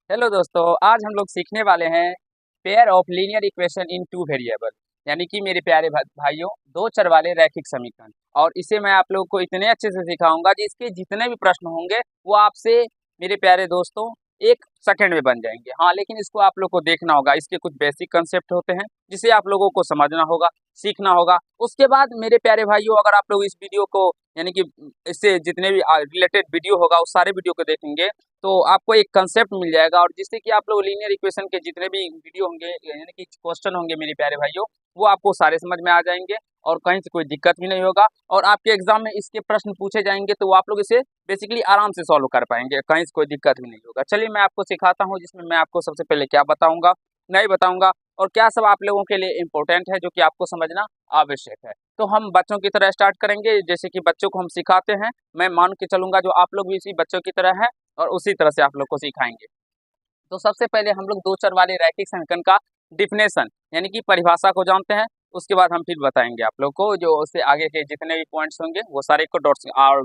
Hello दोस्तों, आज हम लोग सीखने वाले हैं pair of linear equation in two variable. यानी कि मेरे प्यारे भाइयों, दो चर वाले रैखिक समीकरण। और इसे मैं आप लोगों को इतने अच्छे से सिखाऊंगा कि इसके जितने भी प्रश्न होंगे वो आपसे मेरे प्यारे दोस्तों एक सेकंड में बन जाएंगे। हाँ, लेकिन इसको आप लोग को देखना होगा, इसके कुछ बेसिक कंसेप्ट होते हैं जिसे आप लोगों को समझना होगा, सीखना होगा। उसके बाद मेरे प्यारे भाइयों, अगर आप लोग इस वीडियो को यानी कि इससे जितने भी रिलेटेड वीडियो होगा उस सारे वीडियो को देखेंगे तो आपको एक कंसेप्ट मिल जाएगा, और जिससे कि आप लोग लीनियर इक्वेशन के जितने भी वीडियो होंगे यानी कि क्वेश्चन होंगे मेरे प्यारे भाइयों, वो आपको सारे समझ में आ जाएंगे और कहीं से कोई दिक्कत भी नहीं होगा। और आपके एग्जाम में इसके प्रश्न पूछे जाएंगे तो आप लोग इसे बेसिकली आराम से सॉल्व कर पाएंगे, कहीं से कोई दिक्कत भी नहीं होगा। चलिए मैं आपको सिखाता हूँ, जिसमें मैं आपको सबसे पहले क्या बताऊंगा, नहीं बताऊंगा, और क्या सब आप लोगों के लिए इम्पोर्टेंट है जो कि आपको समझना आवश्यक है। तो हम बच्चों की तरह स्टार्ट करेंगे, जैसे कि बच्चों को हम सिखाते हैं, मैं मान के चलूंगा जो आप लोग भी इसी बच्चों की तरह हैं और उसी तरह से आप लोग को सिखाएंगे। तो सबसे पहले हम लोग दो चर वाले रैखिक समीकरण का डिफिनेशन यानी कि परिभाषा को जानते हैं। उसके बाद हम फिर बताएंगे आप लोग को, जो उससे आगे के जितने भी पॉइंट्स होंगे वो सारे को डॉट्स। और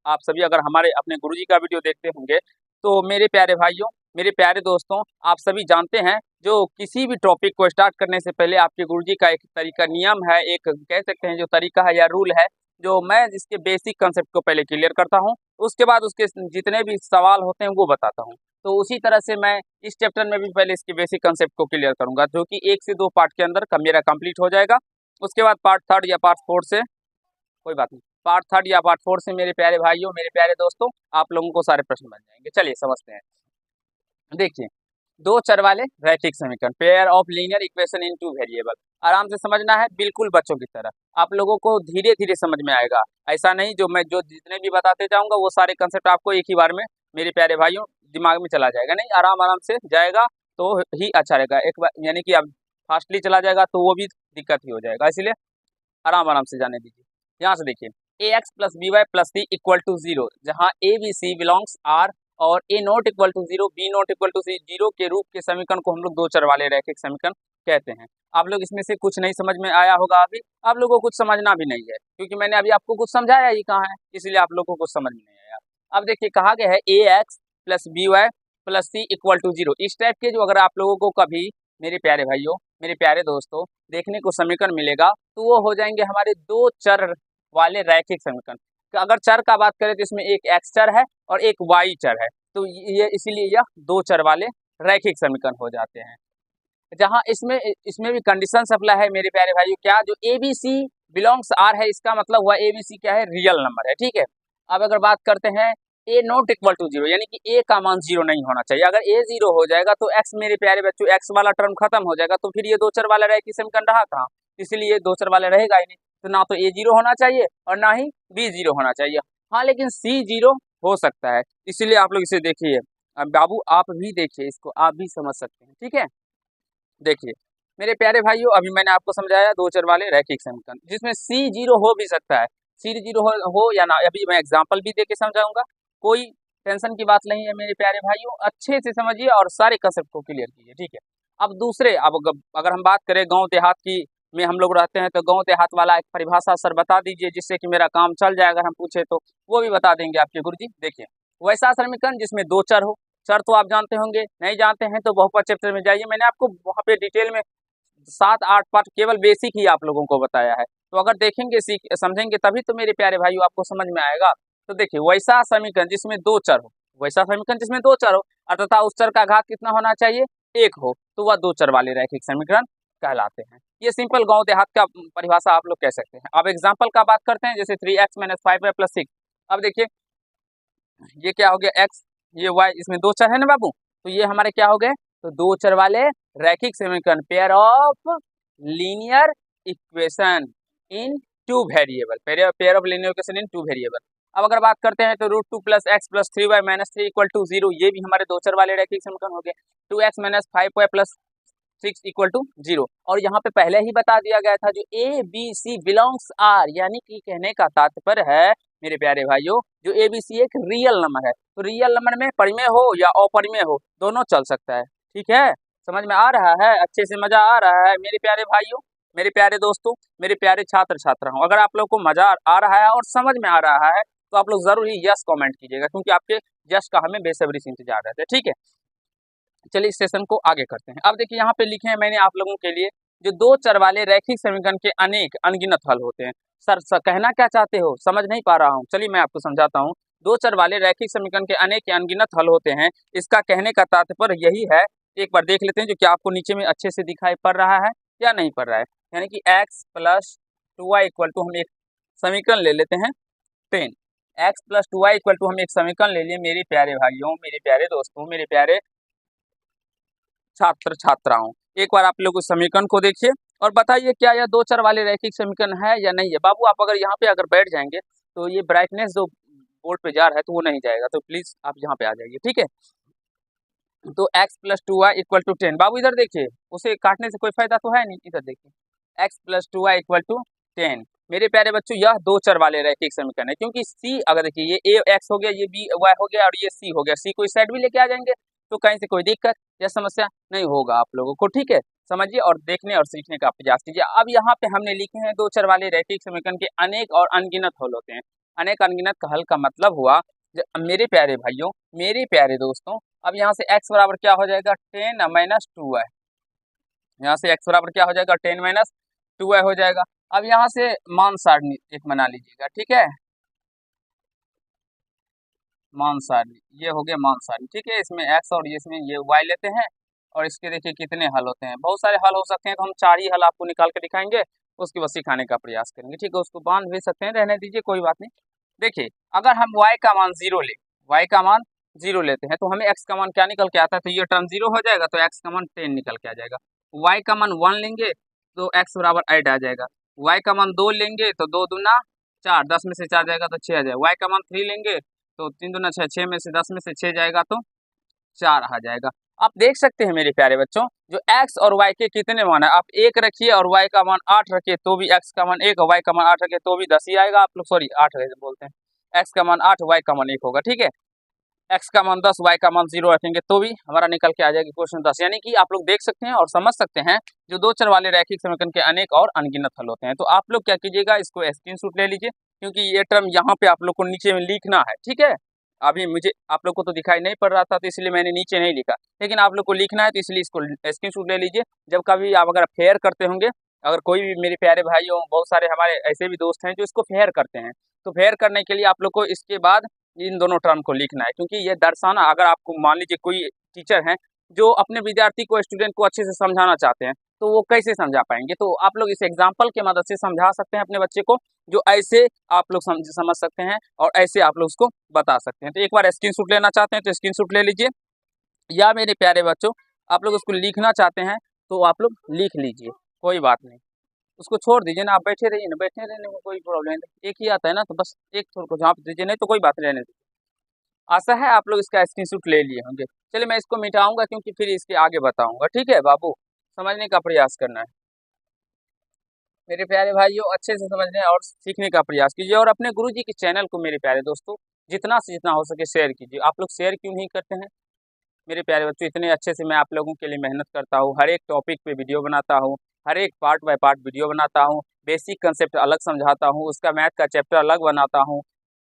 आप सभी अगर हमारे अपने गुरुजी का वीडियो देखते होंगे तो मेरे प्यारे भाइयों, मेरे प्यारे दोस्तों, आप सभी जानते हैं जो किसी भी टॉपिक को स्टार्ट करने से पहले आपके गुरुजी का एक तरीका, नियम है, एक कह सकते हैं जो तरीका है या रूल है, जो मैं इसके बेसिक कंसेप्ट को पहले क्लियर करता हूँ, उसके बाद उसके जितने भी सवाल होते हैं वो बताता हूँ। तो उसी तरह से मैं इस चैप्टर में भी पहले इसके बेसिक कंसेप्ट को क्लियर करूंगा, जो कि 1 से 2 पार्ट के अंदर मेरा कंप्लीट हो जाएगा। उसके बाद पार्ट थर्ड या पार्ट फोर्थ से, कोई बात नहीं, पार्ट थर्ड या पार्ट फोर्थ से मेरे प्यारे भाइयों, मेरे प्यारे दोस्तों, आप लोगों को सारे प्रश्न बन जाएंगे। चलिए समझते हैं। देखिए, दो चर वाले रैखिक समीकरण, pair of linear equation in two variable, आराम से समझना है, बिल्कुल बच्चों की तरह। आप लोगों को धीरे धीरे समझ में आएगा, ऐसा नहीं जो मैं जो जितने भी बताते जाऊंगा वो सारे कंसेप्ट आपको एक ही बार में मेरे प्यारे भाइयों दिमाग में चला जाएगा, नहीं, आराम आराम से जाएगा तो ही अच्छा रहेगा। एक बार यानी कि अब फास्टली चला जाएगा तो वो भी दिक्कत ही हो जाएगा, इसलिए आराम आराम से जाने दीजिए। यहाँ से देखिए, a x plus b y plus c equal to zero, जहाँ a B C belongs R और a not equal to zero, b not equal to c, zero के रूप के समीकरण को हम लोग दो चर वाले रैखिक समीकरण कहते हैं। आप लोग इसमें से कुछ नहीं समझ में आया होगा, अभी आप लोगों को कुछ समझना भी नहीं है, क्योंकि मैंने अभी आपको कुछ समझाया ही कहाँ है, इसलिए आप लोगों को कुछ समझ में नहीं आया। अब देखिए, कहा गया है a x plus b y plus c equal to zero. इस टाइप के जो अगर आप लोगों को कभी मेरे प्यारे भाइयों, मेरे प्यारे दोस्तों, देखने को समीकरण मिलेगा तो वो हो जाएंगे हमारे दो चर वाले रैखिक समीकरण। तो अगर चर का बात करें तो इसमें एक एक्स चर है और एक वाई चर है, तो ये इसीलिए यह दो चर वाले रैखिक समीकरण हो जाते हैं। जहां इसमें इसमें भी कंडीशन अप्लाई है मेरे प्यारे भाइयों, क्या, जो A B C belongs R है, इसका मतलब हुआ ए बी सी क्या है, रियल नंबर है, ठीक है। अब अगर बात करते हैं ए नॉट इक्वल टू जीरो, यानी कि ए का मान जीरो नहीं होना चाहिए। अगर ए जीरो हो जाएगा तो एक्स, मेरे प्यारे बच्चों, एक्स वाला टर्म खत्म हो जाएगा, तो फिर ये दो चर वाला रैखिक समीकरण रहा कहाँ, इसलिए ये दो चर वाला रहेगा ही नहीं। तो ना तो ए जीरो होना चाहिए और ना ही बी जीरो होना चाहिए। हाँ, लेकिन सी जीरो हो सकता है, इसीलिए आप लोग इसे देखिए। अब बाबू आप भी देखिए, इसको आप भी समझ सकते हैं, ठीक है। देखिए मेरे प्यारे भाइयों, अभी मैंने आपको समझाया दो चर वाले रैखिक समीकरण, जिसमें सी जीरो हो भी सकता है, सी जीरो हो या ना, अभी मैं एग्जांपल भी देके समझाऊंगा, कोई टेंशन की बात नहीं है मेरे प्यारे भाइयों, अच्छे से समझिए और सारे कंसेप्ट को क्लियर कीजिए, ठीक है। अब दूसरे, अब अगर हम बात करें गाँव देहात की में हम लोग रहते हैं, तो गाँव देहात वाला एक परिभाषा सर बता दीजिए, जिससे कि मेरा काम चल जाए। अगर हम पूछे तो वो भी बता देंगे आपके गुरुजी। देखिए, वैसा समीकरण जिसमें दो चर हो, चर तो आप जानते होंगे, नहीं जानते हैं तो बहुपद चैप्टर में जाइए, मैंने आपको वहाँ पे डिटेल में 7-8 पार्ट केवल बेसिक ही आप लोगों को बताया है। तो अगर देखेंगे, सीख समझेंगे, तभी तो मेरे प्यारे भाइयों आपको समझ में आएगा। तो देखिए, वैसा समीकरण जिसमें दो चर हो, वैसा समीकरण जिसमें दो चर हो अर्थात उस चर का घात कितना होना चाहिए, एक हो, तो वह दो चर वाले रैखिक समीकरण कहलाते हैं। ये सिंपल गांव देहात का परिभाषा आप लोग कह सकते हैं। अब एग्जाम्पल का बात करते हैं, जैसे 3x माइनस 5y प्लस 6। अब देखिए, ये क्या हो गया, x, ये y, इसमें दो चर है ना बाबू, तो ये हमारे क्या हो गए, तो दो चर वाले रैखिक समीकरण, pair of linear equation in two variable, pair of linear equation in two variable. अब अगर बात करते हैं तो √2 plus x plus 3y minus 3 equal to zero, ये भी हमारे दो चर वाले रैखिक समीकरण हो गए। 2x minus 5y plus 6 equal to zero, और यहाँ पे पहले ही बता दिया गया था जो A B C belongs R, यानी कि कहने का तात्पर्य है मेरे प्यारे भाइयों, जो ए बी सी एक रियल नंबर है, तो रियल नंबर में परिमेय हो या अपरिमेय हो, दोनों चल सकता है, ठीक है। समझ में आ रहा है, अच्छे से मजा आ रहा है मेरे प्यारे भाइयों, मेरे प्यारे दोस्तों, मेरे प्यारे छात्र छात्राओं। अगर आप लोग को मजा आ रहा है और समझ में आ रहा है तो आप लोग जरूर ही यस कमेंट कीजिएगा, क्योंकि आपके यस का हमें बेसब्री से इंतजार रहता है, ठीक है। चलिए इस सेशन को आगे करते हैं। अब देखिए यहाँ पे लिखे हैं मैंने आप लोगों के लिए, जो दो चर वाले रैखिक समीकरण के अनेक अनगिनत हल होते हैं। सर कहना क्या चाहते हो, समझ नहीं पा रहा हूँ। चलिए मैं आपको समझाता हूँ। दो चर वाले रैखिक समीकरण के अनेक अनगिनत हल होते हैं, इसका कहने का तात्पर्य यही है। एक बार देख लेते हैं जो कि आपको नीचे में अच्छे से दिखाई पड़ रहा है या नहीं पड़ रहा है। यानी कि x plus 2y equal to, हम एक समीकरण ले लेते हैं 10। x plus 2y equal to हम एक समीकरण ले लिए मेरे प्यारे भाइयों, मेरे प्यारे दोस्तों, मेरे प्यारे छात्र छात्राओं। एक बार आप लोग उस समीकरण को देखिए और बताइए क्या यह दो चर वाले रैखिक समीकरण है या नहीं है। बाबू आप अगर यहाँ पे अगर बैठ जाएंगे तो ये ब्राइटनेस जो बोर्ड पे जा रहा है तो वो नहीं जाएगा, तो प्लीज आप यहाँ पे आ जाइए, ठीक है। तो x plus 2y equal to 10। बाबू इधर देखिए, उसे काटने से कोई फायदा तो है नहीं, इधर देखिए x plus 2y equal to 10। मेरे प्यारे बच्चों यह दो चर वाले रैखिक समीकरण है, क्योंकि c अगर देखिए ये a x हो गया, ये b y हो गया और ये c हो गया, c को इस साइड भी लेके आ जाएंगे तो कहीं से कोई दिक्कत या समस्या नहीं होगा आप लोगों को, ठीक है। समझिए और देखने और सीखने का प्रयास कीजिए। अब यहाँ पे हमने लिखे हैं दो चर वाले रैखिक समीकरण के अनेक और अनगिनत हल होते हैं। अनेक अनगिनत का हल का मतलब हुआ मेरे प्यारे भाइयों, मेरे प्यारे दोस्तों, अब यहाँ से x बराबर क्या हो जाएगा 10 माइनस 2y। यहाँ से x बराबर क्या हो जाएगा 10 माइनस 2y हो जाएगा। अब यहाँ से मान सारणी एक बना लीजिएगा, ठीक है। मान सारणी, ये हो गया मान सारणी, ठीक है। इसमें x और इसमें ये y लेते हैं और इसके देखिए कितने हल होते हैं। बहुत सारे हल हो सकते हैं, तो हम 4 ही हल आपको निकाल के दिखाएंगे, उसके बाद सिखाने का प्रयास करेंगे, ठीक है। उसको बांध भी सकते हैं, रहने दीजिए, कोई बात नहीं। देखिए अगर हम y का मान 0 ले, y का मान 0 लेते हैं तो हमें x का मान क्या निकल के आता है, तो ये टर्म 0 हो जाएगा, तो x का मान 10 निकल के आ जाएगा। y का मान 1 लेंगे तो x बराबर 8 आ जाएगा। y का मान 2 लेंगे तो 2 दूना 4, 10 में से 4 जाएगा तो 6 आ जाएगा। y का मान 3 लेंगे तो 3 दूना 6, 6 में से 10 में से 6 जाएगा तो 4 आ जाएगा। आप देख सकते हैं मेरे प्यारे बच्चों, जो x और y के कितने मान है, आप 1 रखिए और y का मान 8 रखिए तो भी x का मान 1 और y का मान 8 रखिए तो भी 10 ही आएगा। आप लोग सॉरी 8 बोलते हैं, x का मान 8 y का मान 1 होगा, ठीक है। x का मान 10 y का मान 0 रखेंगे तो भी हमारा निकल के आ जाएगी क्वेश्चन 10। यानी कि आप लोग देख सकते हैं और समझ सकते हैं जो दो चर वाले रैखिक समीकरण के अनेक और अनगिनत हल होते हैं। तो आप लोग क्या कीजिएगा, इसको स्क्रीनशॉट ले लीजिए, क्योंकि ये टर्म यहाँ पे आप लोग को नीचे में लिखना है, ठीक है। अभी मुझे आप लोग को तो दिखाई नहीं पड़ रहा था तो इसलिए मैंने नीचे नहीं लिखा, लेकिन आप लोग को लिखना है तो इसलिए इसको स्क्रीनशॉट ले लीजिए। जब कभी आप अगर फेयर करते होंगे, अगर कोई भी मेरे प्यारे भाइयों, बहुत सारे हमारे ऐसे भी दोस्त हैं जो इसको फेयर करते हैं, तो फेयर करने के लिए आप लोग को इसके बाद इन दोनों टर्म को लिखना है, क्योंकि ये दर्शाना, अगर आपको मान लीजिए कोई टीचर है जो अपने विद्यार्थी को, स्टूडेंट को अच्छे से समझाना चाहते हैं, तो वो कैसे समझा पाएंगे। तो आप लोग इस एग्जाम्पल के मदद से समझा सकते हैं अपने बच्चे को, जो ऐसे आप लोग समझ सकते हैं और ऐसे आप लोग उसको बता सकते हैं। तो एक बार स्क्रीनशॉट लेना चाहते हैं तो स्क्रीनशॉट ले लीजिए, या मेरे प्यारे बच्चों आप लोग उसको लिखना चाहते हैं तो आप लोग लिख लीजिए, कोई बात नहीं। उसको छोड़ दीजिए ना, आप बैठे रहिए ना, बैठे रहने में कोई प्रॉब्लम नहीं, एक ही आता है ना, तो बस एक थोड़ा को झाँप दीजिए, नहीं तो कोई बात नहीं, रहने दीजिए। आशा है आप लोग इसका स्क्रीनशॉट ले लिए होंगे। चलिए मैं इसको मिटाऊंगा क्योंकि फिर इसके आगे बताऊंगा, ठीक है बाबू, समझने का प्रयास करना है मेरे प्यारे भाइयों, अच्छे से समझने और सीखने का प्रयास कीजिए और अपने गुरुजी के चैनल को मेरे प्यारे दोस्तों जितना से जितना हो सके शेयर कीजिए। आप लोग शेयर क्यों नहीं करते हैं मेरे प्यारे बच्चों, इतने अच्छे से मैं आप लोगों के लिए मेहनत करता हूँ, हर एक टॉपिक पे वीडियो बनाता हूँ, हर एक पार्ट बाय पार्ट वीडियो बनाता हूँ, बेसिक कंसेप्ट अलग समझाता हूँ, उसका मैथ का चैप्टर अलग बनाता हूँ,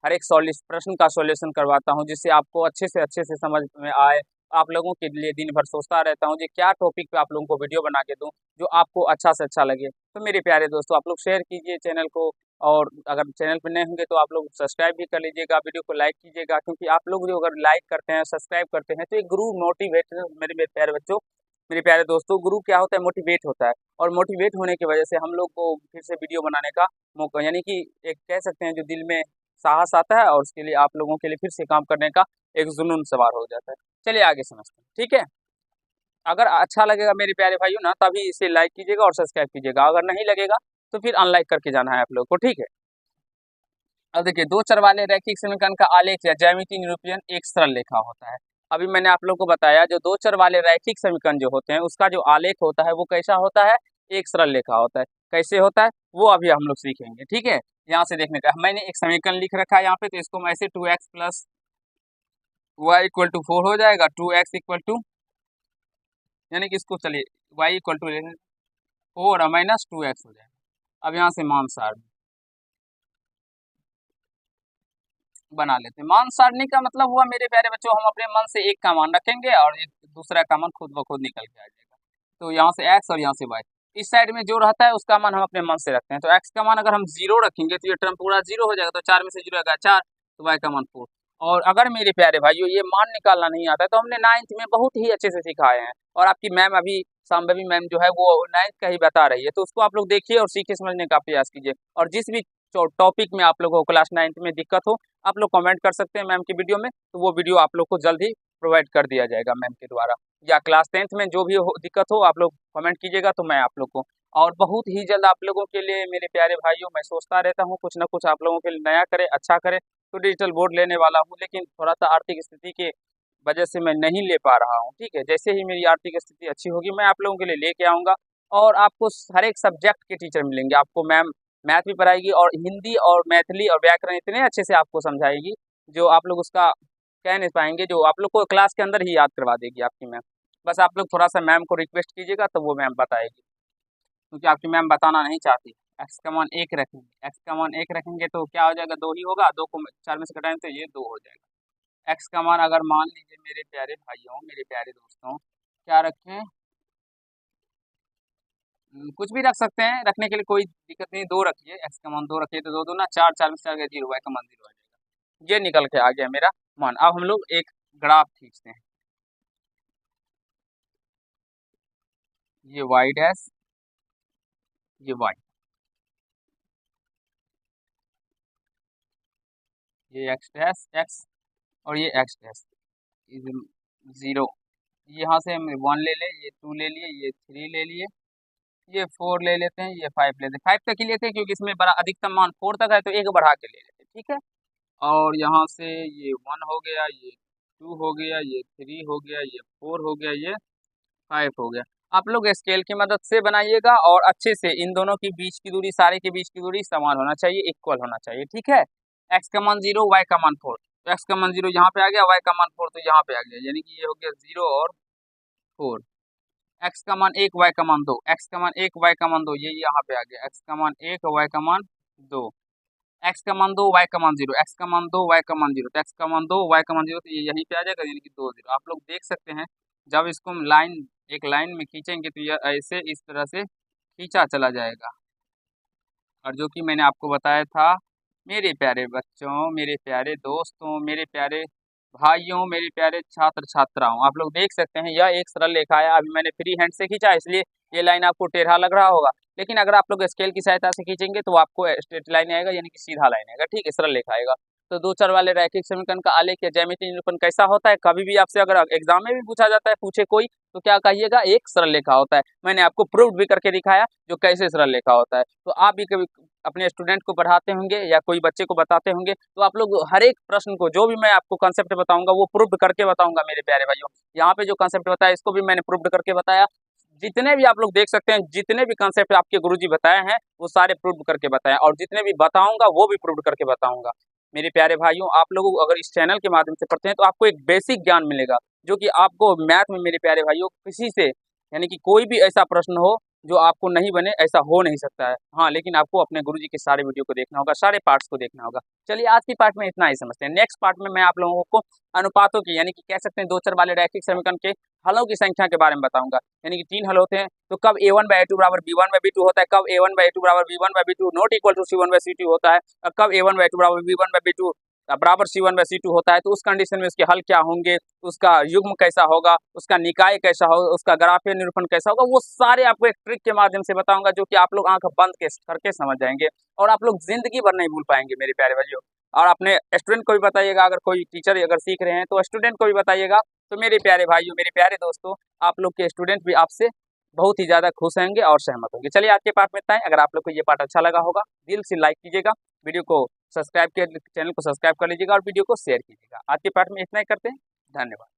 हर एक प्रश्न का सॉल्यूशन करवाता हूँ, जिससे आपको अच्छे से समझ में आए। आप लोगों के लिए दिन भर सोचता रहता हूँ कि क्या टॉपिक पे आप लोगों को वीडियो बना के दूँ जो आपको अच्छा से अच्छा लगे। तो मेरे प्यारे दोस्तों आप लोग शेयर कीजिए चैनल को, और अगर चैनल पर नए होंगे तो आप लोग सब्सक्राइब भी कर लीजिएगा, वीडियो को लाइक कीजिएगा, क्योंकि आप लोग जो अगर लाइक करते हैं, सब्सक्राइब करते हैं तो एक गुरु मोटिवेट, मेरे प्यारे बच्चों, मेरे प्यारे दोस्तों, गुरु क्या होता है, मोटिवेट होता है, और मोटिवेट होने की वजह से हम लोग को फिर से वीडियो बनाने का मौका, यानी कि एक कह सकते हैं जो दिल में साहस आता है और उसके लिए आप लोगों के लिए फिर से काम करने का एक जुनून सवार हो जाता है। चलिए आगे समझते हैं, ठीक है। अगर अच्छा लगेगा मेरे प्यारे भाइयों ना, तभी इसे लाइक कीजिएगा और सब्सक्राइब कीजिएगा, अगर नहीं लगेगा तो फिर अनलाइक करके जाना है आप लोग को, ठीक है। अब देखिए दो चर वाले रैखिक समीकरण का आलेख या ज्यामितीय निरूपण एक सरल रेखा होता है। अभी मैंने आप लोग को बताया जो दो चर वाले रैखिक समीकरण जो होते हैं उसका जो आलेख होता है वो कैसा होता है, एक सरल रेखा होता है। कैसे होता है वो अभी हम लोग सीखेंगे, ठीक है। यहाँ से देखने का मैंने एक समीकरण लिख रखा है यहाँ पे, तो इसको हम ऐसे 2x plus Y equal to 4 हो जाएगा, 2x इक्वल टू, यानी कि इसको चलिए y equal to 4 minus 2x हो जाएगा। अब यहाँ से मान सारणी बना लेते हैं। मान सारणी का मतलब हुआ मेरे प्यारे बच्चों, हम अपने मन से एक का मान रखेंगे और एक दूसरा का मान खुद ब खुद निकल के आ जाएगा। तो यहाँ से एक्स और यहाँ से वाई, इस साइड में जो रहता है उसका मान हम अपने मन से रखते हैं। तो एक्स का मान अगर हम 0 रखेंगे तो ये टर्म पूरा 0 हो जाएगा, तो 4 में से 0 आएगा 4, तो वाई का मान 4। और अगर मेरे प्यारे भाइयों ये मान निकालना नहीं आता है तो हमने 9th में बहुत ही अच्छे से सिखाए हैं, और आपकी मैम अभी शांभवी मैम जो है वो 9th का ही बता रही है, तो उसको आप लोग देखिए और सीखे समझने का प्रयास कीजिए। और जिस भी टॉपिक में आप लोगों को क्लास 9th में दिक्कत हो, आप लोग कमेंट कर सकते हैं मैम की वीडियो में, तो वो वीडियो आप लोग को जल्द ही प्रोवाइड कर दिया जाएगा मैम के द्वारा। या क्लास 10th में जो भी दिक्कत हो आप लोग कमेंट कीजिएगा तो मैं आप लोग को, और बहुत ही जल्द आप लोगों के लिए मेरे प्यारे भाइयों मैं सोचता रहता हूँ कुछ ना कुछ आप लोगों के लिए नया करे, अच्छा करे। तो डिजिटल बोर्ड लेने वाला हूँ, लेकिन थोड़ा सा आर्थिक स्थिति के वजह से मैं नहीं ले पा रहा हूँ। ठीक है, जैसे ही मेरी आर्थिक स्थिति अच्छी होगी मैं आप लोगों के लिए लेके आऊँगा, और आपको हर एक सब्जेक्ट के टीचर मिलेंगे। आपको मैम मैथ भी पढ़ाएगी, और हिंदी और मैथिली और व्याकरण इतने अच्छे से आपको समझाएगी जो आप लोग उसका कह नहीं पाएंगे, जो आप लोग को क्लास के अंदर ही याद करवा देगी आपकी मैम। बस आप लोग थोड़ा सा मैम को रिक्वेस्ट कीजिएगा तो वो मैम बताएगी, क्योंकि आपकी मैम बताना नहीं चाहती। एक्स का मान 1 रखेंगे, एक्स का मान 1 रखेंगे तो क्या हो जाएगा, 2 ही होगा, 2 को 4 में से घटाएं तो ये 2 हो जाएगा। एक्स का मान अगर मान लीजिए मेरे प्यारे भाइयों मेरे प्यारे दोस्तों क्या रखें, कुछ भी रख सकते हैं, रखने के लिए कोई दिक्कत नहीं, 2 रखिए, एक्स का मान 2 रखिए तो 2 दूना 4, 4 में से 4 गया 0, वाई का मान 0 आ जाएगा। ये निकल के आ गया मेरा मान। अब हम लोग एक ग्राफ खींचते हैं, ये वाई डैश, ये वाई, ये एक्स डैश एक्स, और ये एक्स डैश 0। यहाँ से हम 1 ले लें, ये 2 ले लिए, ये 3 ले लिए, ये 4 ले लेते हैं, ये 5 लेते हैं। 5 तक ही लेते हैं क्योंकि इसमें बड़ा अधिकतम मान 4 तक है, तो एक बढ़ा के ले लेते हैं। ठीक है, और यहाँ से ये 1 हो गया, ये 2 हो गया, ये 3 हो गया, ये 4 हो गया, ये 5 हो गया। आप लोग स्केल की मदद से बनाइएगा, और अच्छे से इन दोनों की बीच की दूरी, सारे के बीच की दूरी समान होना चाहिए, इक्वल होना चाहिए। ठीक है, एक्स का मान 0, वाई का मान 4, तो एक्स का मान 0 यहाँ पे आ गया, वाई का मान 4 तो यहाँ पे आ गया, यानी कि ये हो गया 0 और 4। एक्स का मान 1, वाई का मान 2, एक्स का मान 1, वाई का मान 2, ये यहाँ पे आ गया, एक्स का मान 1, वाई का मान 2, एक्स का मान 2, वाई का मान 0, एक्स का मान 2, वाई का मान 0, तो एक्स का मान 2, वाई का मान 0, तो ये यहीं पे आ जाएगा, यानी कि 2 0। आप लोग देख सकते हैं जब इसको हम एक लाइन में खींचेंगे तो यह ऐसे इस तरह से खींचा चला जाएगा। और जो कि मैंने आपको बताया था मेरे प्यारे बच्चों, मेरे प्यारे दोस्तों, मेरे प्यारे भाइयों, मेरे प्यारे छात्र छात्राओं, आप लोग देख सकते हैं यह एक सरल रेखा है। अभी मैंने फ्री हैंड से खींचा इसलिए ये लाइन आपको टेढ़ा लग रहा होगा, लेकिन अगर आप लोग स्केल की सहायता से खींचेंगे तो आपको स्ट्रेट लाइन आएगा, यानी कि सीधा लाइन आएगा। ठीक है, सरल रेखा आएगा। तो दो चर वाले रैखिक समीकरण का आलेख या ज्यामितीय निरूपण कैसा होता है, कभी भी आपसे अगर एग्जाम में भी पूछा जाता है, पूछे कोई, तो क्या कहिएगा, एक सरल रेखा होता है। मैंने आपको प्रूव भी करके दिखाया जो कैसे सरल रेखा होता है। तो आप भी कभी अपने स्टूडेंट को पढ़ाते होंगे या कोई बच्चे को बताते होंगे, तो आप लोग हर एक प्रश्न को, जो भी मैं आपको कंसेप्ट बताऊंगा वो प्रूव करके बताऊंगा मेरे प्यारे भाइयों। यहाँ पे जो कंसेप्ट बताया इसको भी मैंने प्रूव करके बताया। जितने भी आप लोग देख सकते हैं, जितने भी कंसेप्ट आपके गुरुजी बताए हैं वो सारे प्रूव करके बताए, और जितने भी बताऊंगा वो भी प्रूव करके बताऊंगा। मेरे प्यारे भाइयों, आप लोग अगर इस चैनल के माध्यम से पढ़ते हैं तो आपको एक बेसिक ज्ञान मिलेगा, जो कि आपको मैथ में मेरे प्यारे भाइयों किसी से, यानी कि कोई भी ऐसा प्रश्न हो जो आपको नहीं बने, ऐसा हो नहीं सकता है। हाँ, लेकिन आपको अपने गुरुजी के सारे वीडियो को देखना होगा, सारे पार्ट्स को देखना होगा। चलिए आज की पार्ट में इतना ही समझते हैं। नेक्स्ट पार्ट में मैं आप लोगों को अनुपातों की, यानी कि कह सकते हैं दो चर वाले रैखिक समीकरण के हलों की संख्या के बारे में बताऊंगा। यानी कि 3 हल होते हैं, तो कब a1/a2 बराबर b1/b2 होता है, कब a1/a2 बराबर b1/b2 not equal to c1/c2 होता है, और कब a1/a2 बराबर b1/b2 बराबर c1/c2 होता है। तो उस कंडीशन में उसके हल क्या होंगे, उसका युग्म कैसा होगा, उसका निकाय कैसा होगा, उसका ग्राफीय निरूपण कैसा होगा, वो सारे आपको एक ट्रिक के माध्यम से बताऊंगा, जो कि आप लोग आंख बंद करके समझ जाएंगे, और आप लोग जिंदगी भर नहीं भूल पाएंगे मेरे प्यारे भाइयों। और अपने स्टूडेंट को भी बताइएगा, अगर कोई टीचर अगर सीख रहे हैं तो स्टूडेंट को भी बताइएगा। तो मेरे प्यारे भाइयों, मेरे प्यारे दोस्तों, आप लोग के स्टूडेंट भी आपसे बहुत ही ज़्यादा खुश होंगे और सहमत होंगे। चलिए आज के पार्ट में इतना ही। अगर आप लोग को ये पार्ट अच्छा लगा होगा, दिल से लाइक कीजिएगा, वीडियो को सब्सक्राइब चैनल को सब्सक्राइब कर लीजिएगा, और वीडियो को शेयर कीजिएगा। आज के पार्ट में इतना ही करते हैं। धन्यवाद।